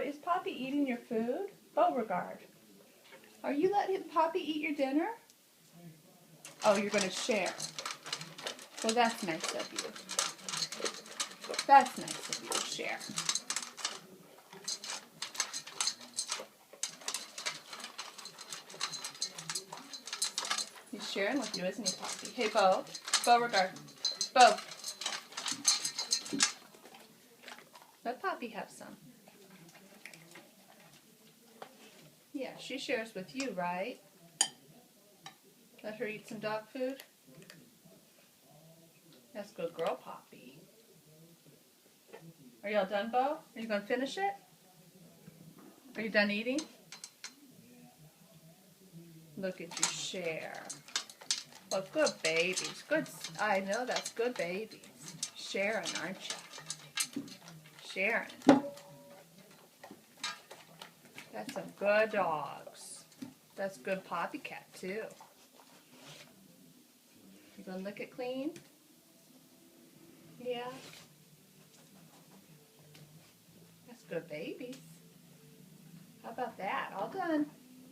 is Poppy eating your food? Beauregard, are you letting Poppy eat your dinner? Oh, you're going to share. Well, that's nice of you. That's nice of you to share. He's sharing with you, isn't he, Poppy? Hey, Beauregard. Beau. Let Poppy have some. Yeah, she shares with you, right? Let her eat some dog food. That's a good girl, Poppy. Are y'all done, Beau? Are you going to finish it? Are you done eating? Look at you share. Well, good babies. Good. I know that's good babies. Sharing, aren't you? Sharing. That's some good dogs. That's good Poppy cat, too. You gonna lick it clean? Yeah. That's good babies. How about that? All done.